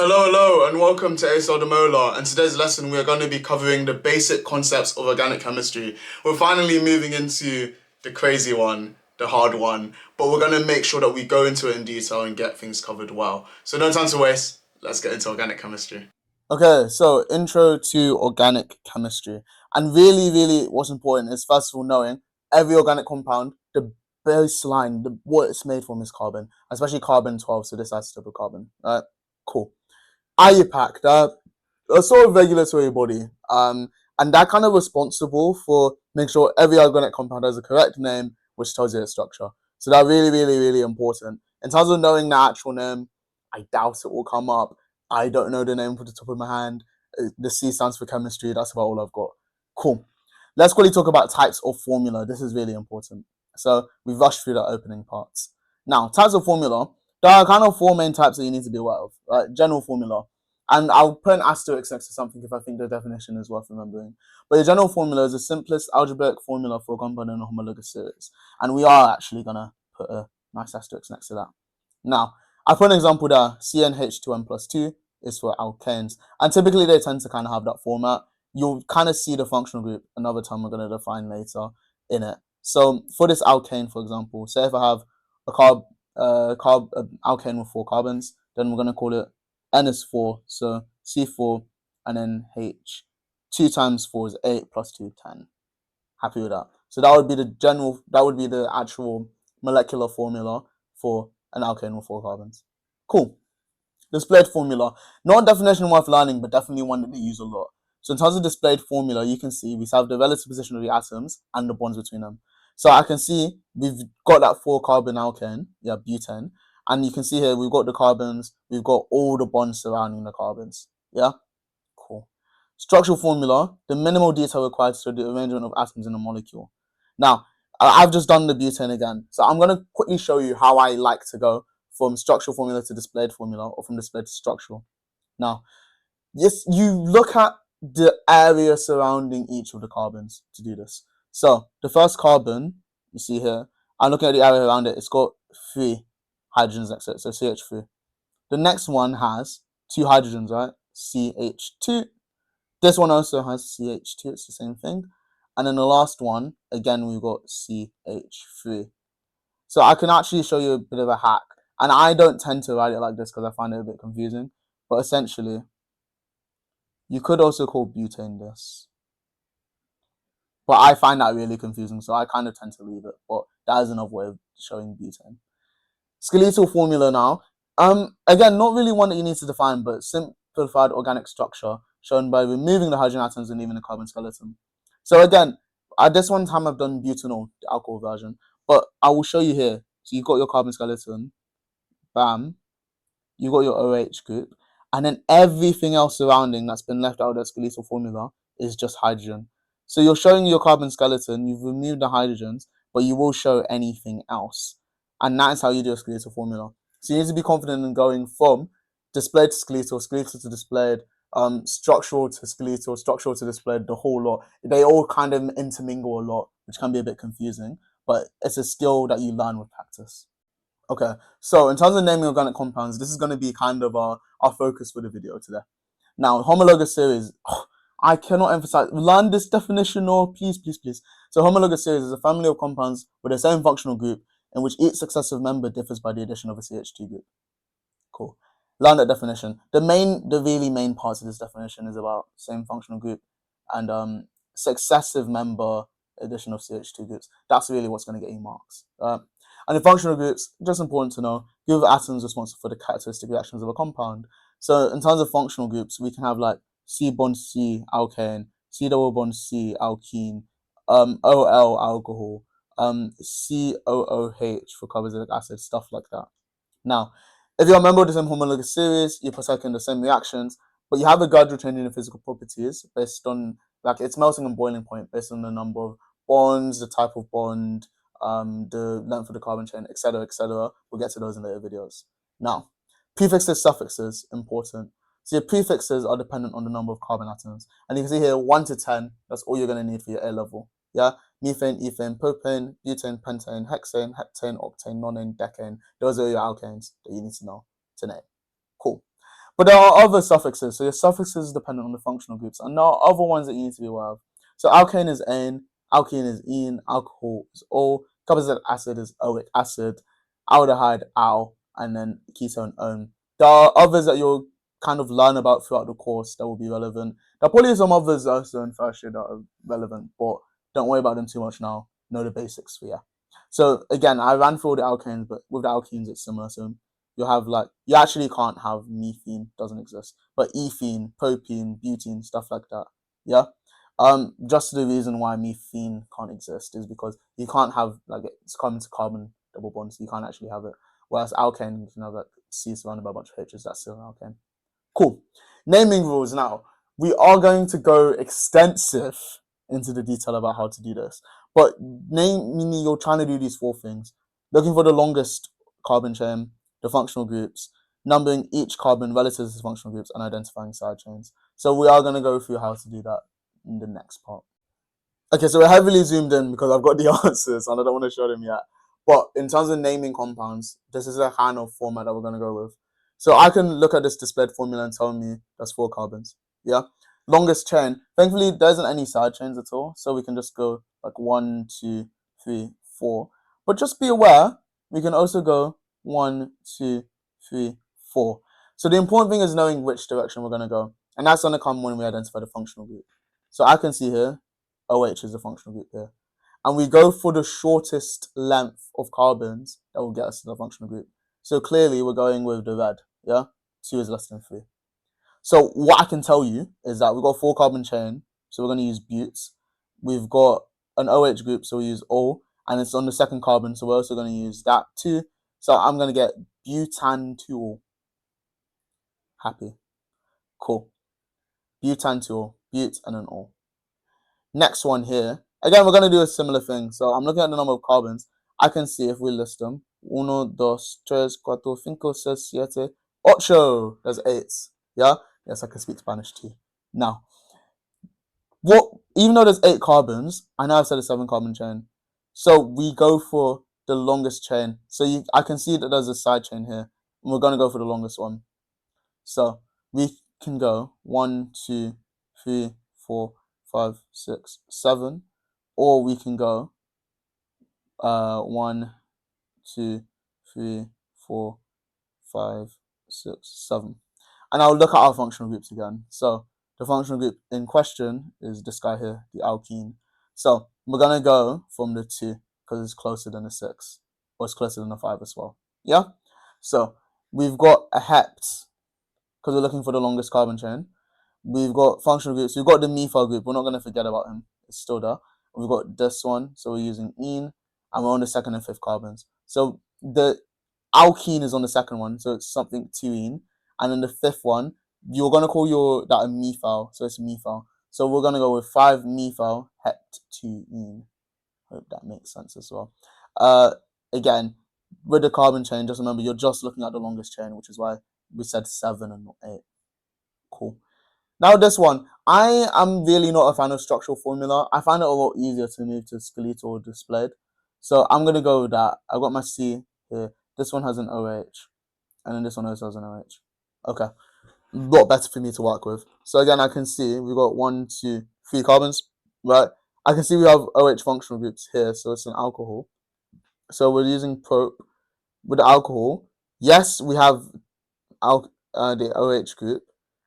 Hello, and welcome to ASL Demola. And today's lesson, we're going to be covering the basic concepts of organic chemistry. We're finally moving into the crazy one, the hard one, but we're going to make sure that we go into it in detail and get things covered well. So no time to waste. Let's get into organic chemistry. Okay, so intro to organic chemistry. And really, what's important is first of all knowing every organic compound, the baseline, what it's made from is carbon, especially carbon 12, so this isotope of carbon. Alright, cool. IUPAC, the a sort of regulatory body, and they're kind of responsible for making sure every organic compound has a correct name, which tells you its structure. So they're really important. In terms of knowing the actual name, I doubt it will come up. I don't know the name off the top of my hand. The C stands for chemistry. That's about all I've got. Cool. Let's quickly talk about types of formula. This is really important. So we've rushed through the opening parts. Now, types of formula. There are kind of four main types that you need to be aware of. Right? General formula. And I'll put an asterisk next to something if I think the definition is worth remembering. But the general formula is the simplest algebraic formula for a compound in a homologous series. And we are actually going to put a nice asterisk next to that. Now, I put an example there. CnH2n plus 2 is for alkanes. And typically they tend to kind of have that format. You'll kind of see the functional group, another term we're going to define later, in it. So for this alkane, for example, say if I have a alkane with 4 carbons, then we're going to call it N is 4, so C4, and then H. 2 times 4 is 8, plus 2, 10. Happy with that? So that would be the actual molecular formula for an alkane with 4 carbons. Cool. Displayed formula. Not a definition worth learning, but definitely one that they use a lot. So in terms of displayed formula, you can see we have the relative position of the atoms and the bonds between them. So I can see we've got that 4 carbon alkane, yeah, butane. And you can see here we've got the carbons, we've got all the bonds surrounding the carbons. Yeah? Cool. Structural formula, the minimal detail required to the arrangement of atoms in a molecule. Now, I've just done the butane again. So I'm going to quickly show you how I like to go from structural formula to displayed formula, or from displayed to structural. Now, yes, you look at the area surrounding each of the carbons to do this. So the first carbon, you see here, I'm looking at the area around it, it's got 3 hydrogens next to it, so CH3. The next one has 2 hydrogens, right? CH2. This one also has CH2, it's the same thing. And then the last one, again, we've got CH3. So I can actually show you a bit of a hack. And I don't tend to write it like this because I find it a bit confusing. But essentially, you could also call butane this. But I find that really confusing, so I kind of tend to leave it. But that is another way of showing butane. Skeletal formula now. Again, not really one that you need to define, but simplified organic structure shown by removing the hydrogen atoms and leaving the carbon skeleton. So again, at this one time I've done butanol, the alcohol version, but I will show you here. So you've got your carbon skeleton, bam, you got your OH group, and then everything else surrounding that's been left out of the skeletal formula is just hydrogen. So you're showing your carbon skeleton, you've removed the hydrogens, but you will show anything else. And that's how you do a skeletal formula. So you need to be confident in going from displayed to skeletal, skeletal to displayed, structural to skeletal, structural to displayed, the whole lot. They all kind of intermingle a lot, which can be a bit confusing, but it's a skill that you learn with practice. Okay, so in terms of naming organic compounds, this is going to be kind of our focus for the video today. Now, homologous series, I cannot emphasize, learn this definition, or please. So homologous series is a family of compounds with the same functional group in which each successive member differs by the addition of a CH2 group. Cool. Learn that definition. The really main parts of this definition is about same functional group and successive member addition of CH2 groups. That's really what's going to get you marks. And the functional groups, just important to know, give atoms responsible for the characteristic reactions of a compound. So in terms of functional groups, we can have like C bond C alkane, C double bond C alkene, OL alcohol, COOH for carboxylic acid, stuff like that. Now, if you're a member of the same homologous series, you partake in the same reactions, but you have a gradual change in the physical properties based on like its melting and boiling point, based on the number of bonds, the type of bond, the length of the carbon chain, etc., etc. We'll get to those in later videos. Now, prefixes, suffixes, important. So your prefixes are dependent on the number of carbon atoms. And you can see here 1 to 10, that's all you're going to need for your A level. Yeah, methane, ethane, propane, butane, pentane, hexane, heptane, octane, nonane, decane. Those are your alkanes that you need to know to name. Cool. But there are other suffixes. So your suffixes is dependent on the functional groups. And there are other ones that you need to be aware of. So alkane is ane, alkene is ene, alcohol is o, carboxylic acid is oic acid, aldehyde al, and then ketone on. There are others that you'll kind of learn about throughout the course that will be relevant. There are probably some others also in first year that are relevant, but don't worry about them too much now. Know the basics for you. So again, I ran through all the alkanes, but with the alkenes it's similar. So you have you actually can't have methane, doesn't exist, but ethene, propene, butene, stuff like that. Yeah. Just the reason why methane can't exist is because you can't have it's common to carbon double bonds, so you can't actually have it. Whereas alkane, you can have C surrounded by a bunch of H's, that's still an alkane. Cool. Naming rules now. We are going to go extensive into the detail about how to do this. But meaning you're trying to do these 4 things. Looking for the longest carbon chain, the functional groups, numbering each carbon relative to the functional groups, and identifying side chains. So we are going to go through how to do that in the next part. Okay, so we're heavily zoomed in because I've got the answers and I don't want to show them yet. But in terms of naming compounds, this is a kind of format that we're going to go with. So I can look at this displayed formula and tell me that's 4 carbons. Yeah. Longest chain. Thankfully, there isn't any side chains at all. So we can just go 1, 2, 3, 4. But just be aware, we can also go 1, 2, 3, 4. So the important thing is knowing which direction we're going to go. And that's going to come when we identify the functional group. So I can see here, OH is a functional group here. And we go for the shortest length of carbons that will get us to the functional group. So clearly we're going with the red, yeah? 2 is less than 3. So what I can tell you is that we've got a 4 carbon chain, so we're going to use buttes. We've got an OH group, so we use O, and it's on the second carbon, so we're also going to use that too. So I'm going to get butanol. Happy. Cool. Butanol, but and an O. Next one here. Again, we're going to do a similar thing. So I'm looking at the number of carbons. I can see if we list them. 1, 2, 3, 4, 5, 6, 7, 8. There's 8. Yeah? Yes, I can speak Spanish too. Now, even though there's 8 carbons, I know I've said a 7 carbon chain. So we go for the longest chain. So I can see that there's a side chain here. And we're going to go for the longest one. So we can go 1, 2, 3, 4, 5, 6, 7, or we can go 1, 2, 3, 4, 5, 6, 7. And I'll look at our functional groups again. So the functional group in question is this guy here, the alkene. So we're going to go from the 2 because it's closer than the 6, or it's closer than the 5 as well. Yeah? So we've got a hept because we're looking for the longest carbon chain. We've got functional groups. We've got the methyl group. We're not going to forget about him. It's still there. We've got this one. So we're using ene. And we're on the 2nd and 5th carbons. So the alkene is on the 2nd one. So it's something 2-ene. And then the 5th one, you're going to call that a methyl. So it's methyl. So we're going to go with 5-methyl hept-2-ene. Hope that makes sense as well. Again, with the carbon chain, just remember you're just looking at the longest chain, which is why we said 7 and not 8. Cool. Now this one, I am really not a fan of structural formula. I find it a lot easier to move to skeletal or displayed. So I'm going to go with that. I've got my C here. This one has an OH. And then this one also has an OH. Okay. A lot better for me to work with. So again, I can see we've got 1, 2, 3 carbons, right? I can see we have OH functional groups here. So it's an alcohol. So we're using prop with the alcohol. Yes, we have the OH group,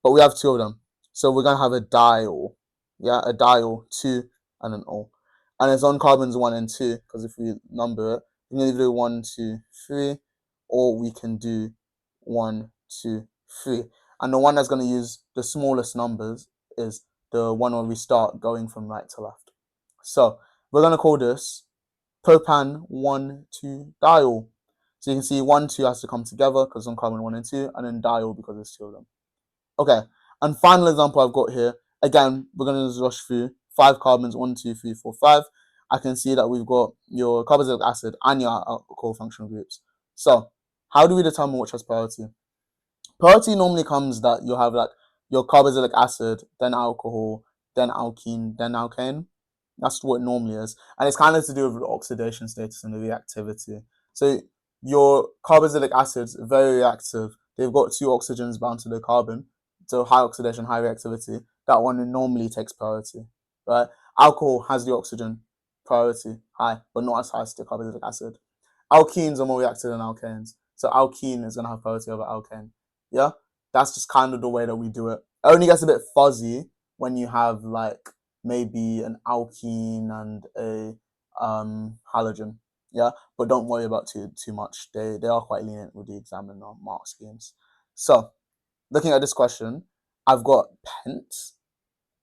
but we have 2 of them. So we're going to have a diol. Yeah, a diol, 2 and an O. And it's on carbons 1 and 2, because if we number it, we can either do 1, 2, 3, or we can do 1, 2, 3. And the one that's going to use the smallest numbers is the one where we start going from right to left. So we're going to call this propan 1, 2 diol. So you can see 1, 2 has to come together because it's on carbon 1 and 2, and then diol because there's 2 of them. Okay, and final example I've got here. Again, we're going to just rush through 5 carbons, 1, 2, 3, 4, 5. I can see that we've got your carboxylic acid and your alcohol functional groups. So how do we determine which has priority? Priority normally comes that you have your carboxylic acid, then alcohol, then alkene, then alkane. That's what it normally is. And it's kind of to do with the oxidation status and the reactivity. So your carboxylic acid is very reactive they've got 2 oxygens bound to the carbon, so high oxidation, high reactivity, that one normally takes priority, right? Alcohol has the oxygen priority high, but not as high as the carboxylic acid. Alkenes are more reactive than alkanes, so alkene is going to have priority over alkane. Yeah, that's just kind of the way that we do it. It only gets a bit fuzzy when you have like maybe an alkene and a halogen. Yeah, but don't worry about too much. They are quite lenient with the examiner mark schemes. So looking at this question, I've got pent.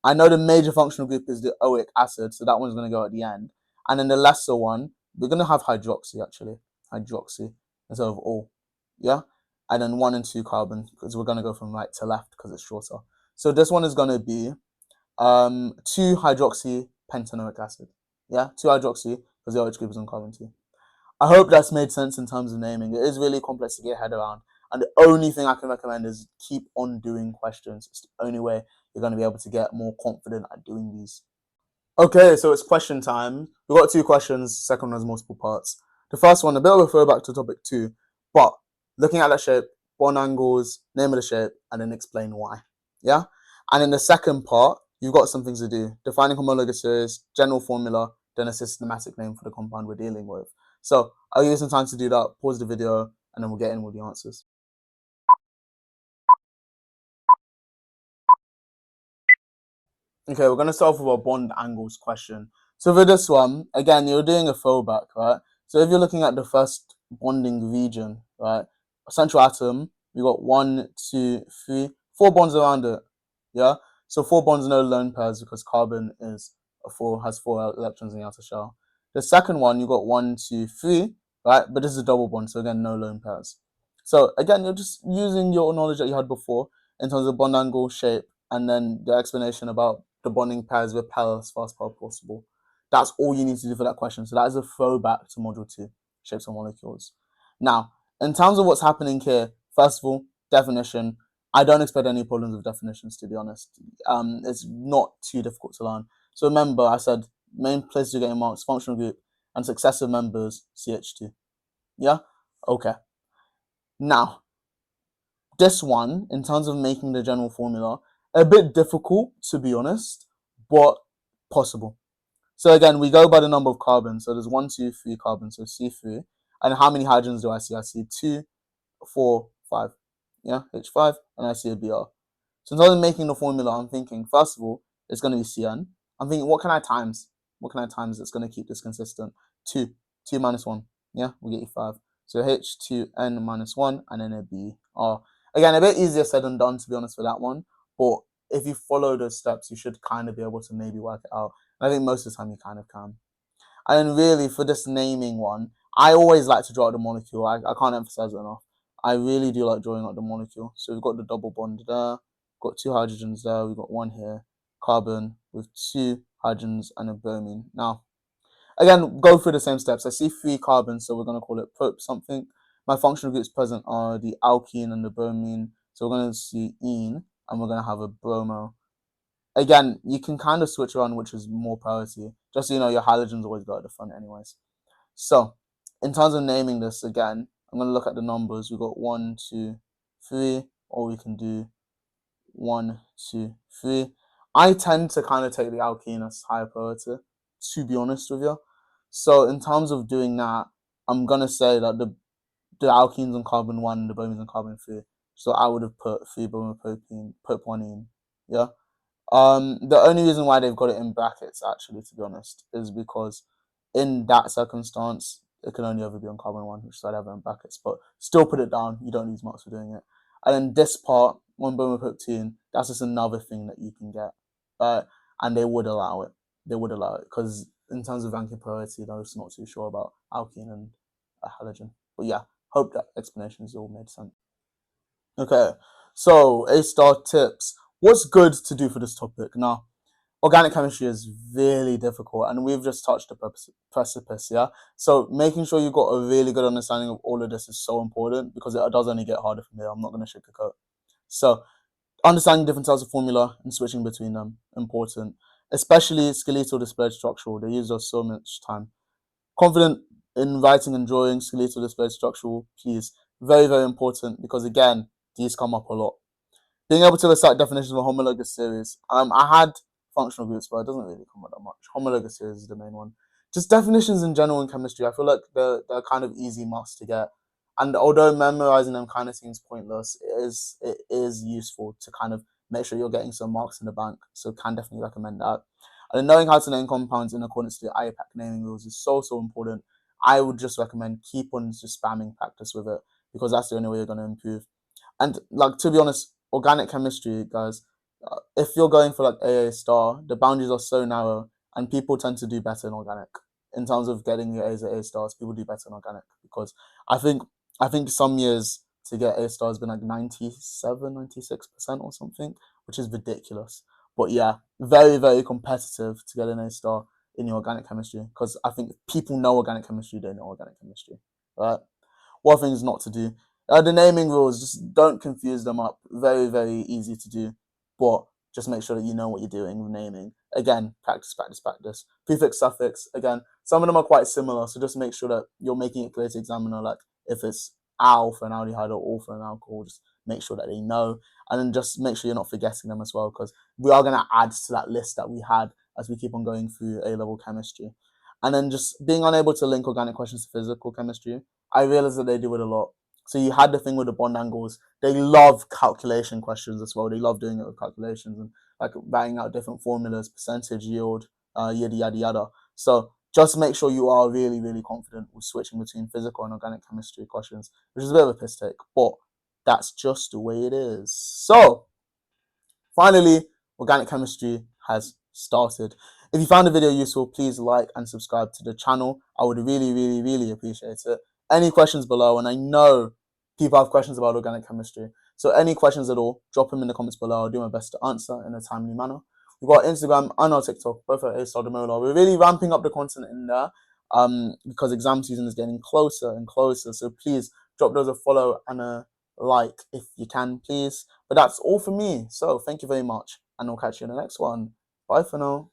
I know the major functional group is the oic acid, so that one's going to go at the end. And then the lesser one, we're going to have hydroxy actually. Hydroxy instead of all. Yeah? And then 1 and 2 carbon, because we're going to go from right to left because it's shorter. So this one is going to be 2 hydroxy pentanoic acid. Yeah? 2 hydroxy because the OH group is on carbon 2. I hope that's made sense in terms of naming. It is really complex to get your head around. And the only thing I can recommend is keep on doing questions. It's the only way you're going to be able to get more confident at doing these. Okay, so it's question time. We've got 2 questions. Second one has multiple parts. The first one, a bit of a throwback to topic 2, but looking at that shape, bond angles, name of the shape, and then explain why. Yeah? And in the second part, you've got some things to do. Defining homologous series, general formula, then a systematic name for the compound we're dealing with. So I'll give you some time to do that, pause the video, and then we'll get in with the answers. Okay, we're going to start off with a bond angles question. So for this one, again, you're doing a throwback, right? So if you're looking at the first bonding region, right? A central atom, we got 1, 2, 3, 4 bonds around it. Yeah? So 4 bonds, no lone pairs because carbon has 4 electrons in the outer shell. The second one, you got 1, 2, 3, right? But this is a double bond, so again, no lone pairs. So again, you're just using your knowledge that you had before in terms of bond angle, shape, and then the explanation about the bonding pairs repel as fast as possible. That's all you need to do for that question. So that is a throwback to module 2, shapes of molecules. Now, in terms of what's happening here, first of all, definition. I don't expect any problems with definitions, to be honest. It's not too difficult to learn. So remember, I said main places you're getting marks, functional group, and successive members, CH2. Yeah? Okay. Now, this one, in terms of making the general formula, a bit difficult, to be honest, but possible. So again, we go by the number of carbons. So there's 1, 2, 3 carbons, so C3. And how many hydrogens do I see? I see 2, 4, 5. Yeah, H5, and I see a Br. So in terms of making the formula, I'm thinking, first of all, it's going to be Cn. I'm thinking, what can I times? What can I times that's going to keep this consistent? 2. 2 minus 1. Yeah, we get you 5. So H2N minus 1, and then a Br. Again, a bit easier said than done, to be honest, for that one. But if you follow those steps, you should kind of be able to maybe work it out. And I think most of the time you kind of can. And then really, for this naming one, I always like to draw out the molecule. I can't emphasize it enough. I really do like drawing out the molecule. So we've got the double bond there, got 2 hydrogens there, we've got 1 here, carbon with 2 hydrogens and a bromine. Now, again, go through the same steps. I see 3 carbons, so we're going to call it prop something. My functional groups present are the alkene and the bromine. So we're going to see ene, and we're going to have a bromo. Again, you can kind of switch around which is more priority. Just so you know, your halogens always go at the front anyways. So, in terms of naming this, again, I'm going to look at the numbers. We've got 1, 2, 3, or we can do 1, 2, 3. I tend to kind of take the alkene as higher priority, to be honest with you. So in terms of doing that, I'm going to say that the alkenes on carbon 1 and the bromines on carbon 3. So I would have put 3 bromopropene, put 1 in. Yeah. The only reason why they've got it in brackets, actually, to be honest, is because in that circumstance, it can only ever be on carbon 1, which is why I have it in brackets. But still put it down. You don't need marks for doing it. And then this part, 1 bromopropene, that's just another thing that you can get. And they would allow it. They would allow it because in terms of ranking priority, they're just not too sure about alkene and a halogen. But yeah, hope that explanation has all made sense. Okay, so A-star tips. What's good to do for this topic? Now, organic chemistry is really difficult, and we've just touched the precipice, yeah? So making sure you've got a really good understanding of all of this is so important because it does only get harder from here. I'm not going to sugarcoat. So understanding different types of formula and switching between them, important. Especially skeletal displayed structural. They use us so much time. Confident in writing and drawing skeletal displayed structural, please. Very, very important because again, these come up a lot. Being able to recite definitions of a homologous series. I had functional groups, but it doesn't really come up that much. Homologous series is the main one. Just definitions in general in chemistry. I feel like they're kind of easy marks to get. And although memorizing them kind of seems pointless, it is useful to kind of make sure you're getting some marks in the bank. So can definitely recommend that. And knowing how to name compounds in accordance to the IUPAC naming rules is so important. I would just recommend keep on just spamming practice with it, because that's the only way you're going to improve. And like, to be honest, organic chemistry, guys, if you're going for like AA star, the boundaries are so narrow, and people tend to do better in organic. In terms of getting your A's or A stars, people do better in organic, because I think some years to get A star has been like 97, 96% or something, which is ridiculous. But yeah, very, very competitive to get an A star in your organic chemistry, because I think people know organic chemistry, they know organic chemistry, right? What things not to do? The naming rules, just don't confuse them up. Very, very easy to do, but just make sure that you know what you're doing with naming. Again, practice, practice, practice. Prefix, suffix, again, some of them are quite similar, so just make sure that you're making it clear to examiner, like if it's al for an aldehyde or all for an alcohol, just make sure that they know, and then just make sure you're not forgetting them as well, because we are going to add to that list that we had as we keep on going through A-level chemistry. And then just being unable to link organic questions to physical chemistry, I realized that they do it a lot. So you had the thing with the bond angles. They love calculation questions as well. They love doing it with calculations and like writing out different formulas, percentage, yield, yada, yada, yada. So just make sure you are really, really confident with switching between physical and organic chemistry questions, which is a bit of a piss take, but that's just the way it is. So finally, organic chemistry has started. If you found the video useful, please like and subscribe to the channel. I would really, really, really appreciate it. Any questions below, and I know people have questions about organic chemistry, so any questions at all, drop them in the comments below. I'll do my best to answer in a timely manner. We've got Instagram and our TikTok, both at demola. We're really ramping up the content in there, because exam season is getting closer and closer. So please drop those a follow and a like if you can, please. But that's all for me. So thank you very much, and I'll catch you in the next one. Bye for now.